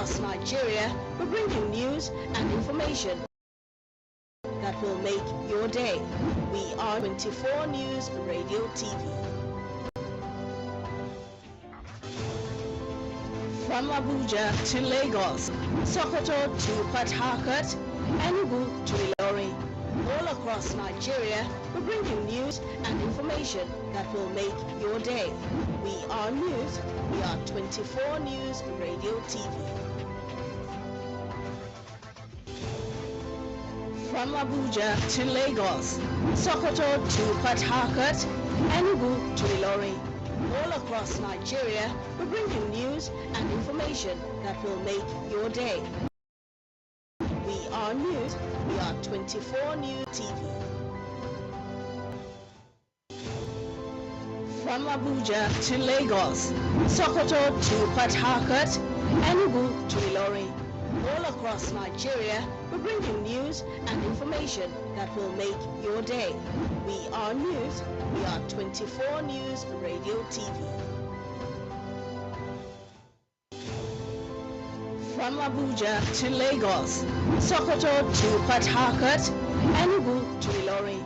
across Nigeria, we bring you news and information that will make your day. We are 24 News Radio TV. From Abuja to Lagos, Sokoto to Port Harcourt, Enugu to Ilorin, all across Nigeria, we bring you news and information that will make your day. We are news. We are 24 News Radio TV. From Abuja to Lagos, Sokoto to Port Harcourt, Enugu to Ilorin, all across Nigeria, we bring you news and information that will make your day. We are news. We are 24 News TV. From Abuja to Lagos, Sokoto to Port Harcourt, Enugu to Ilorin, all across Nigeria, we bring you news and information that will make your day. We are news. We are 24 News Radio TV. From Abuja to Lagos, Sokoto to Port Harcourt, Enugu to Ilorin,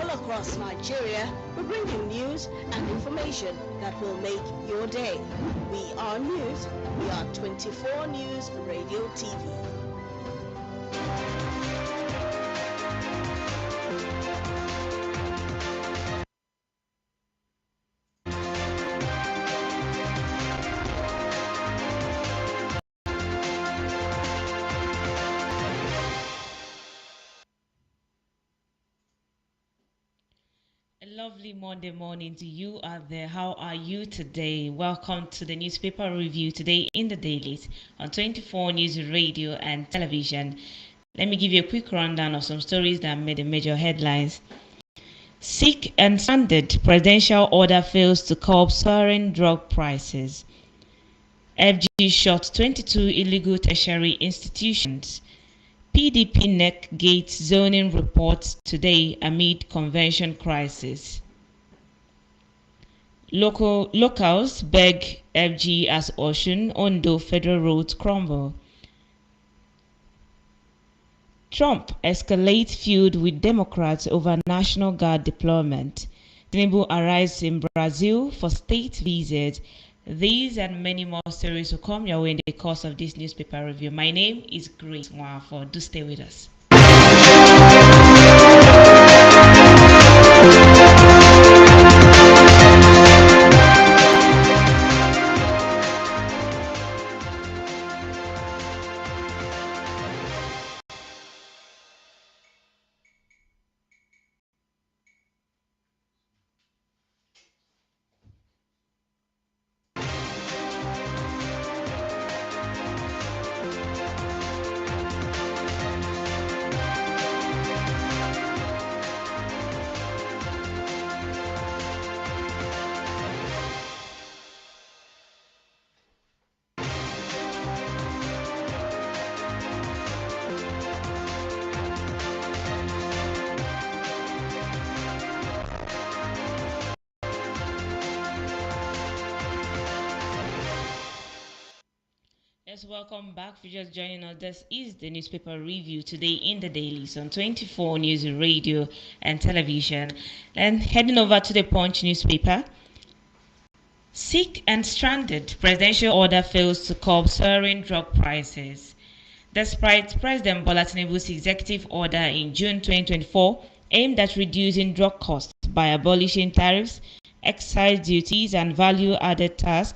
all across Nigeria, we bring you news and information that will make your day. We are news. We are 24 News Radio TV. A lovely Monday morning to you out there. How are you today? Welcome to the newspaper review today in the dailies on 24 News Radio and Television. Let me give you a quick rundown of some stories that made the major headlines. Sick and stranded, presidential order fails to curb soaring drug prices. FG shot 22 illegal tertiary institutions. PDP neck gates zoning reports today amid convention crisis. Locals beg FG as Osun Ondo federal roads crumble. Trump escalates feud with Democrats over National Guard deployment. Tinubu arrives in Brazil for state visit. These and many more stories will come your way in the course of this newspaper review. My name is Grace Mwafo. Do stay with us. Yes, welcome back. If you're just joining us, this is the newspaper review today in the dailies on 24 News Radio and Television. And heading over to the Punch newspaper. Sick and stranded, presidential order fails to curb soaring drug prices. Despite President Bola Tinubu's executive order in June 2024 aimed at reducing drug costs by abolishing tariffs, excise duties, and value-added tax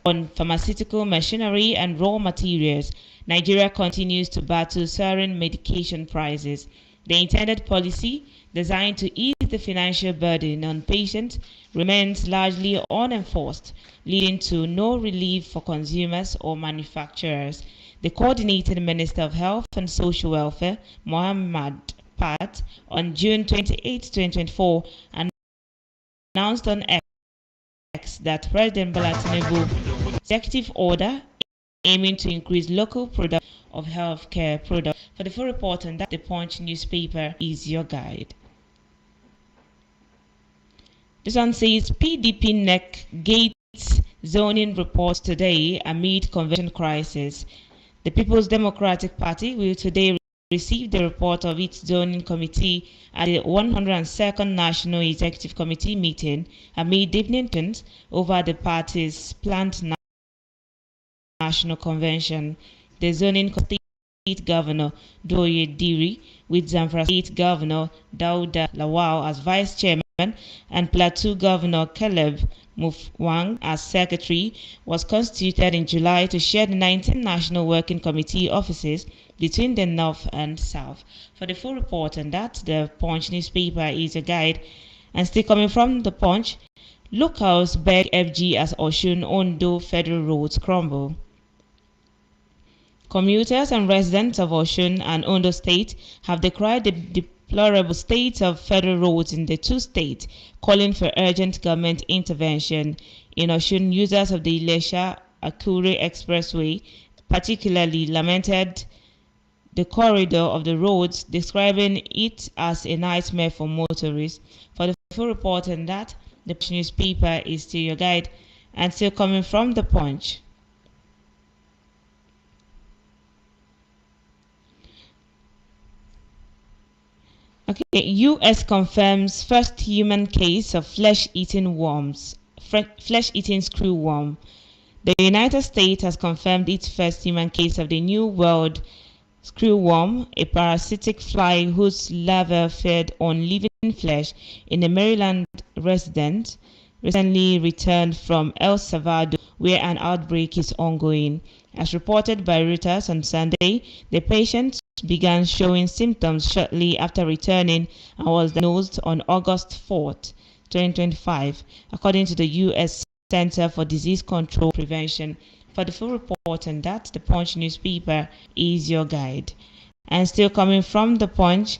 on pharmaceutical machinery and raw materials, Nigeria continues to battle soaring medication prices. The intended policy, designed to ease the financial burden on patients, remains largely unenforced, leading to no relief for consumers or manufacturers. The Coordinated Minister of Health and Social Welfare, Mohammed Pat, on June 28, 2024, announced on that President Bola Tinubu's executive order aiming to increase local production of healthcare products. For the full report on that, the Punch newspaper is your guide. This one says PDP neck gates zoning reports today amid convention crisis. The People's Democratic Party will today receive the report of its zoning committee at the 102nd National Executive Committee meeting amid deepening tensions over the party's planned national convention. The zoning State Governor Doye Diri, with Zamfara State Governor Dauda Lawal as Vice Chairman and Plateau Governor Caleb Mufwang as Secretary, was constituted in July to share the 19 National Working Committee offices between the North and South. For the full report on that, the Punch newspaper is a guide. And still coming from the Punch, locals beg FG as Oshun Ondo federal roads crumble. Commuters and residents of Osun and Ondo State have decried the deplorable state of federal roads in the two states, calling for urgent government intervention. In Osun, users of the Ilesha-Akure Expressway particularly lamented the corridor of the roads, describing it as a nightmare for motorists. For the full report on that, the newspaper is still your guide and still coming from the Punch. Okay, U.S. confirms first human case of flesh-eating screwworm. The United States has confirmed its first human case of the New World screwworm, a parasitic fly whose larvae fed on living flesh in a Maryland resident recently returned from El Salvador, where an outbreak is ongoing. As reported by Reuters on Sunday, the patient began showing symptoms shortly after returning and was diagnosed on August 4, 2025, according to the U.S. Center for Disease Control and Prevention. For the full report on that, the Punch newspaper is your guide. And still coming from the Punch,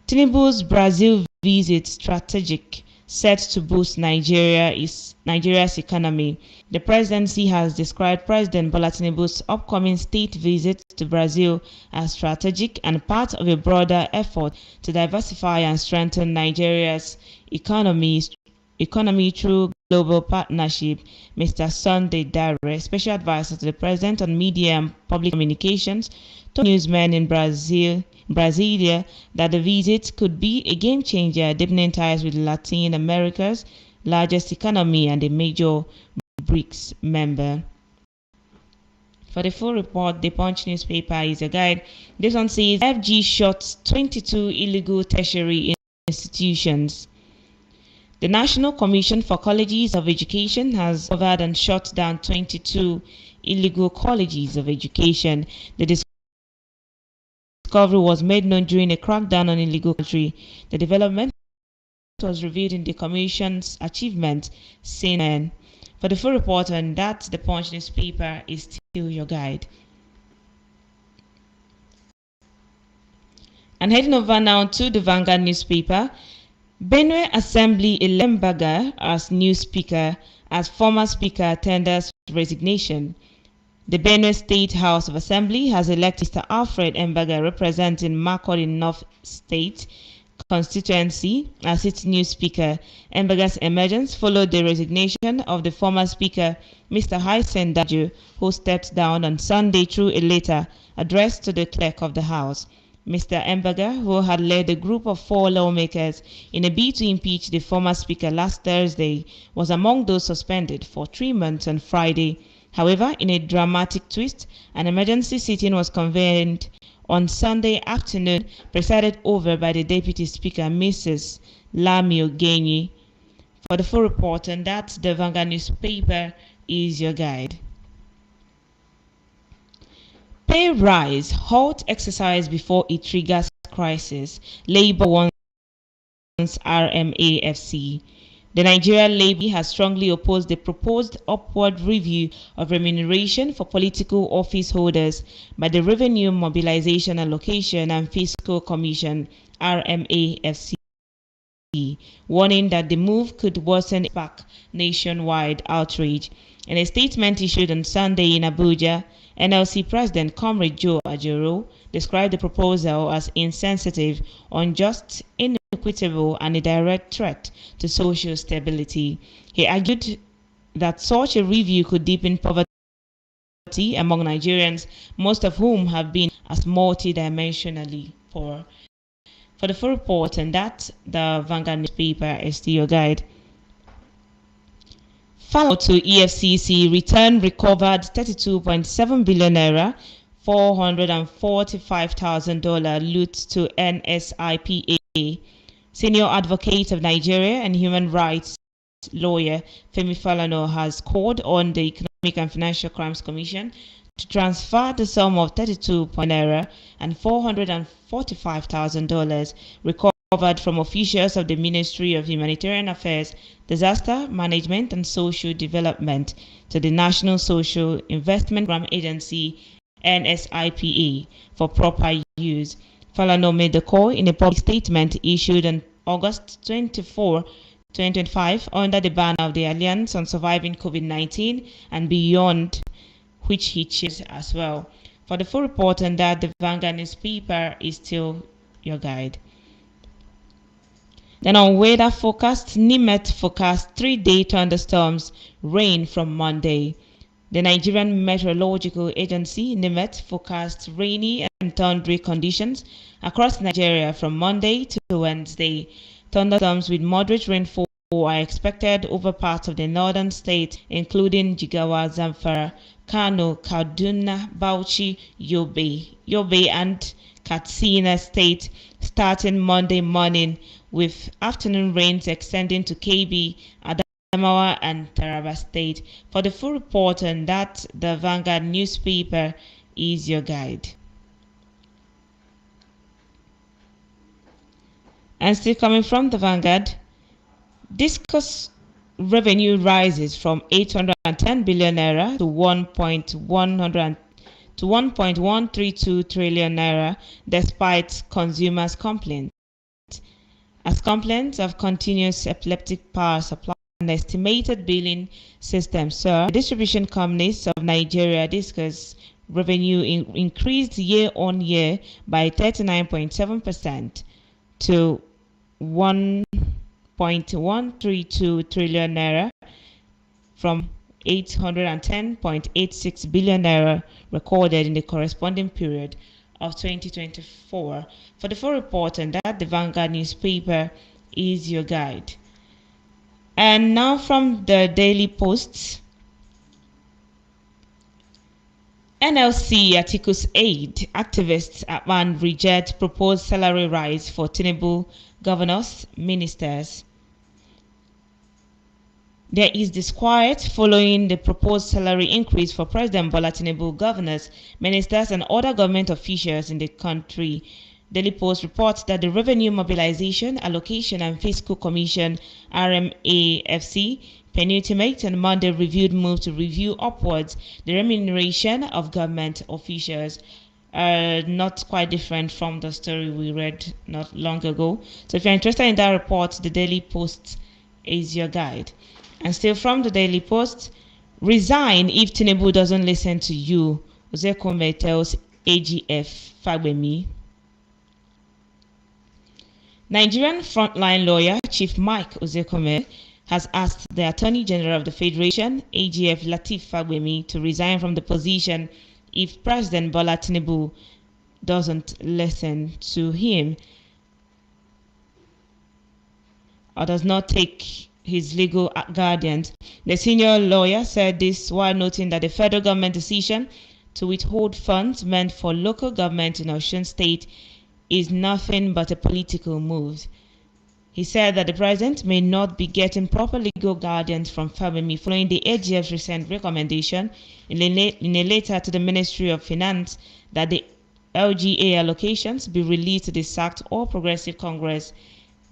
Tinubu's Brazil visit strategic, set to boost Nigeria's economy. The presidency has described President Bola Tinubu's upcoming state visit to Brazil as strategic and part of a broader effort to diversify and strengthen Nigeria's economy through global partnership. Mr. Sunday Dare, special advisor to the president on media and public communications, told newsmen in Brasilia that the visit could be a game changer, deepening ties with Latin America's largest economy and a major BRICS member. For the full report, the Punch newspaper is a guide. This one says FG shuts 22 illegal tertiary institutions. The National Commission for Colleges of Education has covered and shut down 22 illegal colleges of education. The discovery was made known during a crackdown on illegal entry. The development was revealed in the Commission's achievement since. For the full report on that, the Punch newspaper is still your guide. And heading over now to the Vanguard newspaper, Benue Assembly Embaga as new speaker as former speaker tenders resignation. The Benue State House of Assembly has elected Mr. Alfred Embaga, representing Makurdi North State constituency, as its new speaker. Embaga's emergence followed the resignation of the former speaker, Mr. Hysen Daju, who stepped down on Sunday through a letter addressed to the clerk of the House. Mr. Embaga, who had led a group of 4 lawmakers in a bid to impeach the former speaker last Thursday, was among those suspended for 3 months on Friday. However, in a dramatic twist, an emergency sitting was convened on Sunday afternoon, presided over by the Deputy Speaker, Mrs. Lami Ogenyi. For the full report on that, the Vanguard newspaper is your guide. Pay rise, halt exercise before it triggers crisis. Labour wants RMAFC. The Nigerian Labour has strongly opposed the proposed upward review of remuneration for political office holders by the Revenue Mobilization Allocation and Fiscal Commission, RMAFC, warning that the move could worsen back nationwide outrage. In a statement issued on Sunday in Abuja, NLC President Comrade Joe Ajero described the proposal as insensitive, unjust, inequitable, and a direct threat to social stability. He argued that such a review could deepen poverty among Nigerians, most of whom have been as multidimensionally poor. For the full report, and that the Vanguard newspaper is still your guide. Follow to EFCC return recovered 32.7 billion naira, $445,000 loot to NSIPA. Senior advocate of Nigeria and human rights lawyer Femi Falana has called on the Economic and Financial Crimes Commission to transfer the sum of 32 naira and $445,000 recovered from officials of the Ministry of Humanitarian Affairs, Disaster Management and Social Development to the National Social Investment Program Agency NSIPA for proper use. Falana made the call in a public statement issued on August 24, 2025 under the banner of the Alliance on Surviving COVID-19 and Beyond, which he chairs as well. For the full report on that, the Vanguard newspaper is still your guide. Then on weather forecast, NIMET forecast 3-day thunderstorms, rain from Monday. The Nigerian Meteorological Agency, NIMET, forecasts rainy and thundery conditions across Nigeria from Monday to Wednesday. Thunderstorms with moderate rainfall are expected over parts of the northern state, including Jigawa, Zamfara, Kano, Kaduna, Bauchi, Yobe, and Katsina State, starting Monday morning, with afternoon rains extending to KB, Adamawa, and Taraba State. For the full report on that, the Vanguard newspaper is your guide. And still coming from the Vanguard, Discus revenue rises from 810 billion naira to 1.132 trillion naira despite consumers' complaints. As complaints of continuous epileptic power supply and estimated billing system surge, the distribution companies of Nigeria Discus revenue increased year on year by 39.7% to 1.132 trillion naira from 810.86 billion naira recorded in the corresponding period of 2024. For the full report on that, the Vanguard newspaper is your guide. And now from the Daily Post, NLC Atiku's aid activists at one reject proposed salary rise for Tinubu governors, ministers. There is disquiet following the proposed salary increase for President Bola Tinubu, governors, ministers, and other government officials in the country. Daily Post reports that the Revenue Mobilization, Allocation and Fiscal Commission (RMAFC) penultimate and Monday reviewed move to review upwards the remuneration of government officials. Not quite different from the story we read not long ago. So if you're interested in that report, the Daily Post is your guide. And still from the Daily Post, resign if Tinubu doesn't listen to you, Uzekome tells AGF Fagbemi. Nigerian frontline lawyer Chief Mike Uzekome has asked the Attorney General of the Federation, AGF Lateef Fagbemi, to resign from the position if President Bola Tinubu doesn't listen to him or does not take his legal guardians. The senior lawyer said this while noting that the federal government decision to withhold funds meant for local government in Osun State is nothing but a political move. He said that the president may not be getting proper legal guidance from Fagbemi following the AGF's recent recommendation in a letter to the Ministry of Finance that the LGA allocations be released to the sacked All Progressive Congress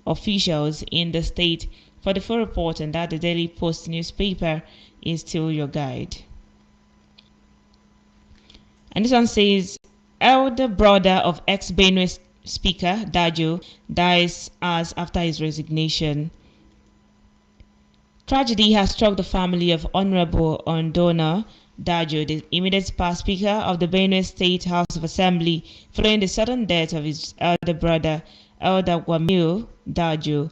officials in the state. For the full report on that, the Daily Post newspaper is still your guide. And this one says, elder brother of ex-Benue Speaker Dajo dies as after his resignation. Tragedy has struck the family of Honorable Ondona Dajo, the immediate past Speaker of the Benue State House of Assembly, following the sudden death of his elder brother, Elder Wamiu Dajo.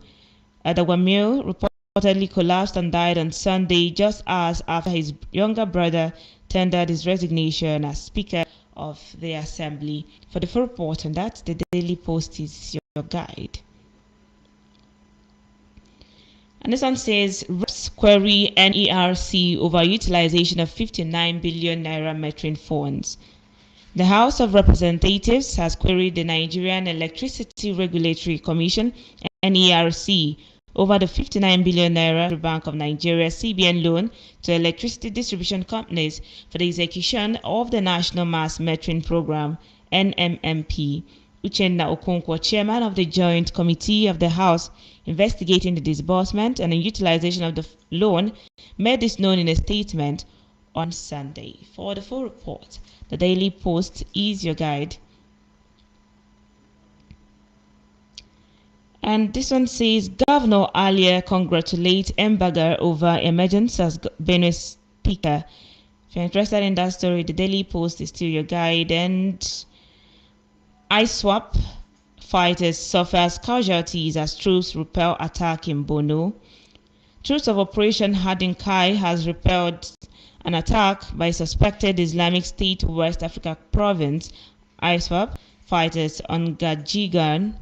Elder Wamiu reportedly collapsed and died on Sunday, just hours after his younger brother tendered his resignation as Speaker of the Assembly. For the full report on that, the Daily Post is your guide. And this one says, Reps query NERC over utilization of 59 billion naira metering funds. The House of Representatives has queried the Nigerian Electricity Regulatory Commission, NERC, over the 59 billion naira Bank of Nigeria CBN loan to electricity distribution companies for the execution of the National Mass Metering Program, NMMP. Uchenna Okonkwo, chairman of the Joint Committee of the House investigating the disbursement and the utilization of the loan, made this known in a statement on Sunday. For the full report, the Daily Post is your guide. And this one says, Governor Alia congratulates Mbaga over emergence as Benue Speaker. If you're interested in that story, the Daily Post is still your guide. And ISWAP fighters suffers casualties as troops repel attack in Borno. Troops of Operation Hadinkai has repelled an attack by suspected Islamic State West Africa Province ISWAP fighters on Gajigano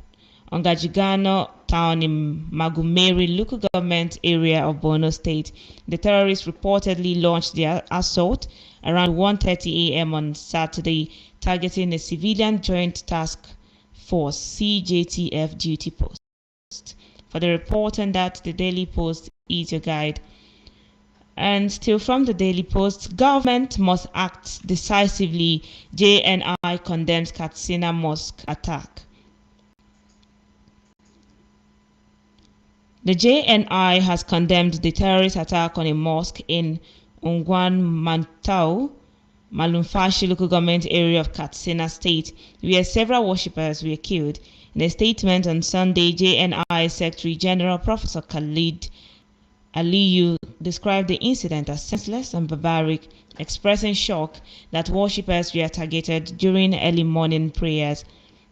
town in Magumeri local government area of Borno State. The terrorists reportedly launched their assault around 1:30 a.m. on Saturday, targeting a civilian joint task force CJTF duty post. For the report on that, the Daily Post is your guide. And still from the Daily Post, government must act decisively. JNI condemns Katsina mosque attack. The JNI has condemned the terrorist attack on a mosque in Ungwan Mantau, Malumfashi local government area of Katsina State, where several worshippers were killed. In a statement on Sunday, JNI Secretary General Professor Khalid Aliyu described the incident as senseless and barbaric, expressing shock that worshippers were targeted during early morning prayers.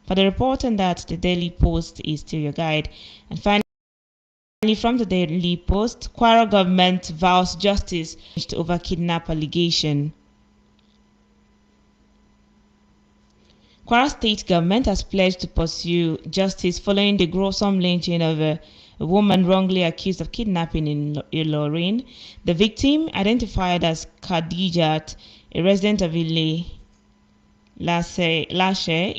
For the report on that, the Daily Post is still your guide. And finally, from the Daily Post, Kwara government vows justice over kidnap allegation. Kwara state government has pledged to pursue justice following the gruesome lynching of a woman wrongly accused of kidnapping in Ilorin. The victim, identified as Khadijat, a resident of Ile Lashe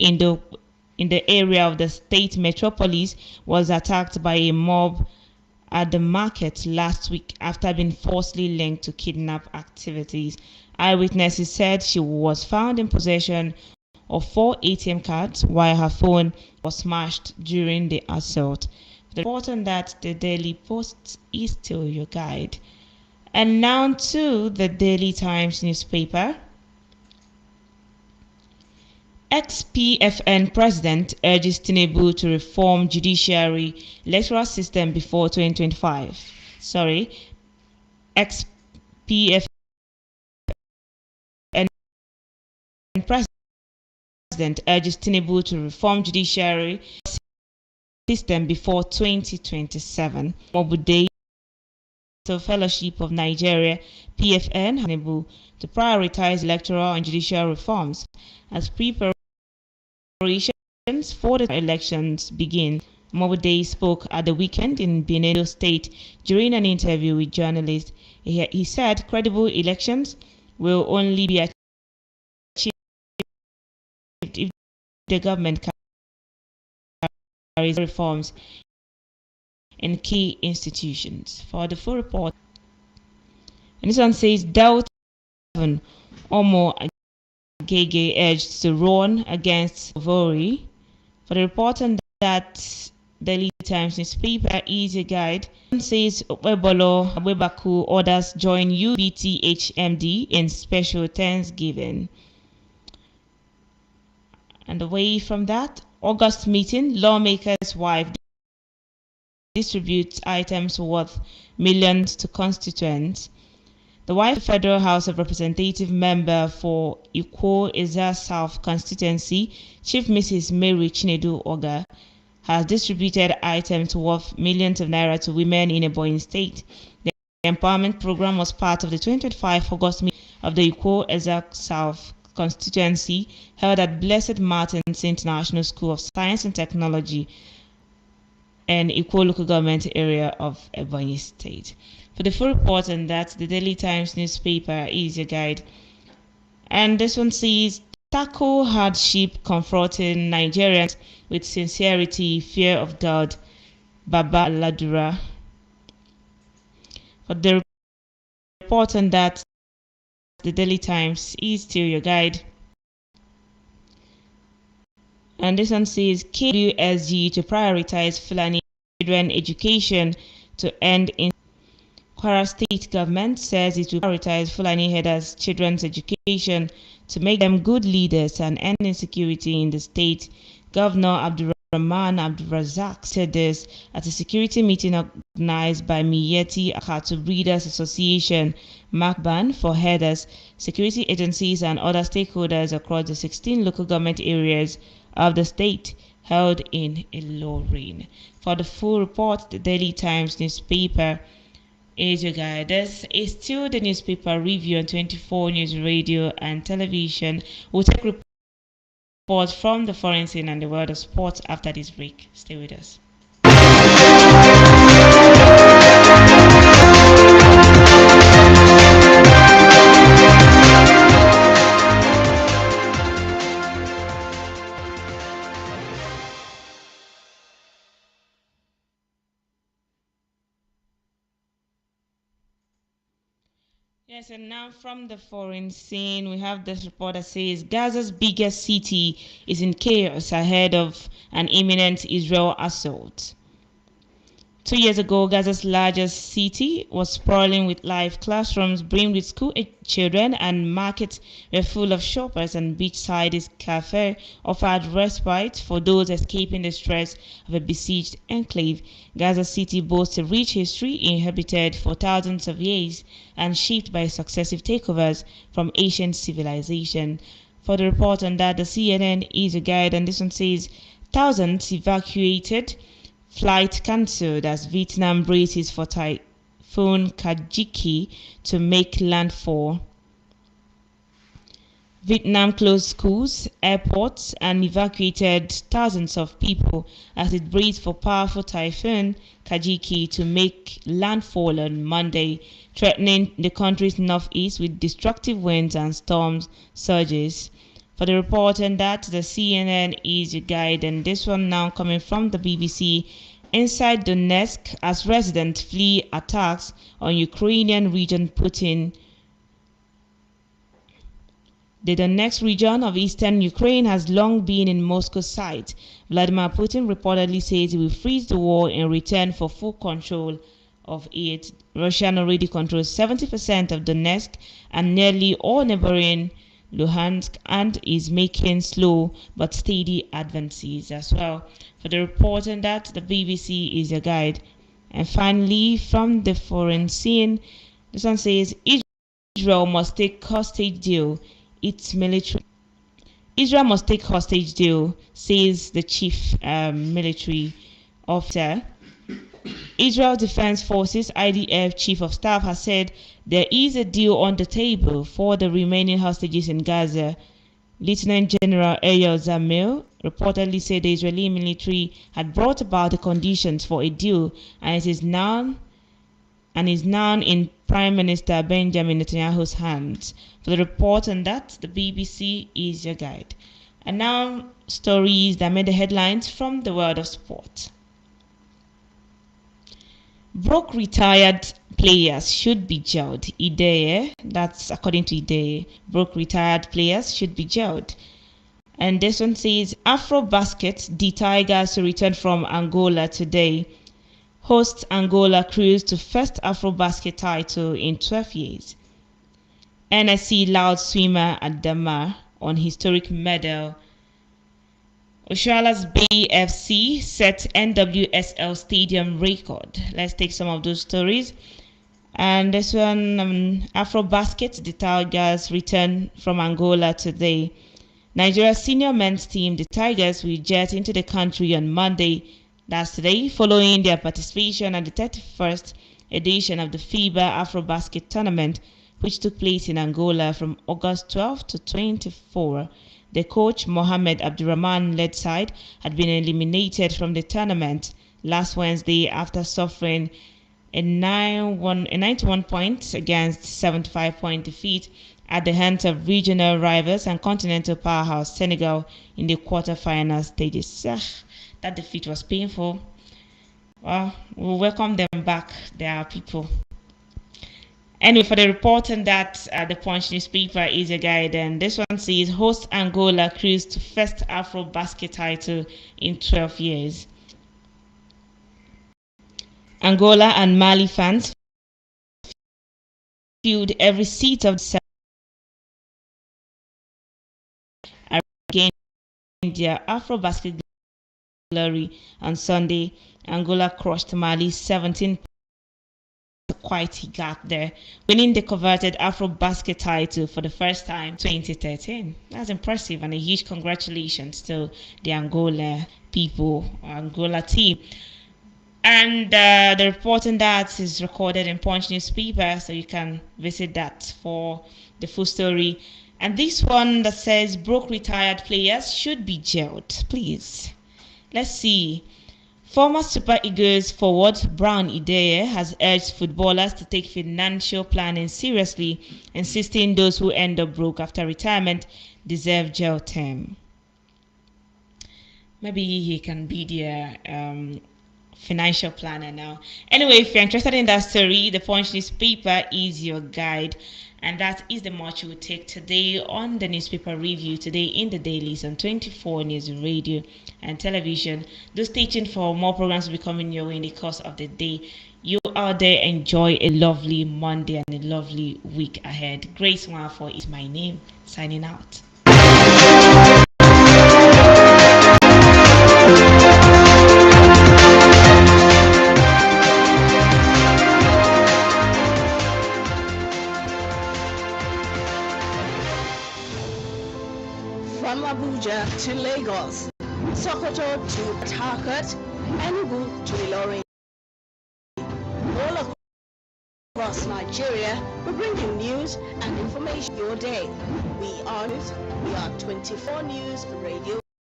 in the area of the state metropolis, was attacked by a mob at the market last week after being falsely linked to kidnap activities. Eyewitnesses said she was found in possession of 4 ATM cards while her phone was smashed during the assault. The report on that, the Daily Post is still your guide. And now to the Daily Times newspaper. Ex-PFN president urges Tinubu to reform judiciary electoral system before 2025. Ex-PFN president urges Tinubu to reform judiciary system before 2027. Mobude Fellowship of Nigeria, PFN, Tinubu to prioritize electoral and judicial reforms as preparations for the elections begin. Mobude spoke at the weekend in Benue State during an interview with journalists. He said credible elections will only be achieved if the government carries reforms in key institutions. For the full report, and this one says Delta 7 Omo Agege urged to run against Vori. For the report on that, Daily Times newspaper is a guide. It says Webolo Abebaku orders join UBTHMD in special Thanksgiving. And away from that, August meeting, lawmakers' wife distributes items worth millions to constituents. The wife, Federal House of Representative member for Ikwo Eza South constituency, Chief Mrs. Mary Chinedu Oga, has distributed items worth millions of naira to women in Ebonyi State. The empowerment program was part of the 2025 August meeting of the Ikwo Ezak South constituency held at Blessed Martins International School of Science and Technology and Ikwo local government area of Ebonyi State. For the full report on that, the Daily Times newspaper is your guide. And this one says, tackle hardship confronting Nigerians with sincerity, fear of God, Baba Ladura. For the report on that, the Daily Times is still your guide. And this one says, KWSG to prioritize Fulani children education to end in Kwara State government says it will prioritize Fulani herders' children's education to make them good leaders and end insecurity in the state. Governor Abdulrahman Abdulrazak said this at a security meeting organized by Miyeti Akatu Breeders Association, MACBAN, for herders, security agencies, and other stakeholders across the 16 local government areas of the state, held in Ilorin. For the full report, the Daily Times newspaper is your guide. This is still the newspaper review on 24 News Radio and Television. We'll take reports from the foreign scene and the world of sports after this break. Stay with us. Yes, and now from the foreign scene, we have this report that says Gaza's biggest city is in chaos ahead of an imminent Israel assault. 2 years ago, Gaza's largest city was sprawling with live classrooms brimmed with school children, and markets were full of shoppers, and beachside cafes offered respite for those escaping the stress of a besieged enclave. Gaza City boasts a rich history, inhabited for thousands of years and shaped by successive takeovers from ancient civilization. For the report on that, the CNN is a guide, and this one says thousands evacuated. Flight cancelled as Vietnam braces for Typhoon Kajiki to make landfall. Vietnam closed schools, airports, and evacuated thousands of people as it braced for powerful Typhoon Kajiki to make landfall on Monday, threatening the country's northeast with destructive winds and storm surges. For the report on that, the CNN is your guide, and this one now coming from the BBC. Inside Donetsk, as residents flee attacks on Ukrainian region, Putin. The Donetsk region of eastern Ukraine has long been in Moscow's sight. Vladimir Putin reportedly says he will freeze the war in return for full control of it. Russia already controls 70% of Donetsk and nearly all neighboring Luhansk, and is making slow but steady advances as well. For the report on that, the BBC is your guide. And finally, from the foreign scene, this one says Israel must take hostage deal. Its military. Israel must take hostage deal, says the chief military officer. Israel Defense Forces IDF Chief of Staff has said there is a deal on the table for the remaining hostages in Gaza. Lieutenant General Eyal Zamir reportedly said the Israeli military had brought about the conditions for a deal, and is now in Prime Minister Benjamin Netanyahu's hands. For the report on that, the BBC is your guide. And now, stories that made the headlines from the world of sport. Broke retired players should be jailed. Ideye, that's according to Ideye. Broke retired players should be jailed. And this one says, Afro Basket, the Tigers to return from Angola today. Hosts Angola cruise to first Afro Basket title in 12 years. NSC loud swimmer at Damar on historic medal. Oshuala's Bay FC set NWSL stadium record. Let's take some of those stories. And this one, Afro Basket, the Tigers return from Angola today. Nigeria's senior men's team, the Tigers, will jet into the country on Monday, that's today, following their participation at the 31st edition of the FIBA AfroBasket tournament, which took place in Angola from August 12 to 24. The coach, Mohamed Abdurrahman-led side, had been eliminated from the tournament last Wednesday after suffering a 91 points against 75-point defeat at the hands of regional rivals and continental powerhouse Senegal in the quarter-final stages. That defeat was painful. Well, we'll welcome them back. They are people. Anyway, for the reporting that the Punch newspaper is a guide, and this one says host Angola cruise to first Afro basket title in 12 years. Angola and Mali fans filled every seat of the again their Afro basket glory on Sunday. Angola crushed Mali 17. Quite he got there, winning the coveted Afro basket title for the first time 2013. That's impressive, and a huge congratulations to the Angola people, Angola team. And the reporting that is recorded in Punch newspaper, so you can visit that for the full story. And this one that says broke retired players should be jailed, please. Let's see. Former Super Eagles forward Brown Ideye has urged footballers to take financial planning seriously, insisting those who end up broke after retirement deserve jail term. Maybe he can be their financial planner now. Anyway, if you're interested in that story, the Punch newspaper is your guide. And that is the much we will take today on the newspaper review today in the dailies on 24 News Radio and Television. Do stay tuned for more programs will be coming your way in the course of the day. You out there enjoy a lovely Monday and a lovely week ahead. Grace Nwafo is my name. Signing out. From Abuja to Lagos, Sokoto to Port Enugu to Ilorin, all across Nigeria, we bring you news and information your day. We are 24 News Radio.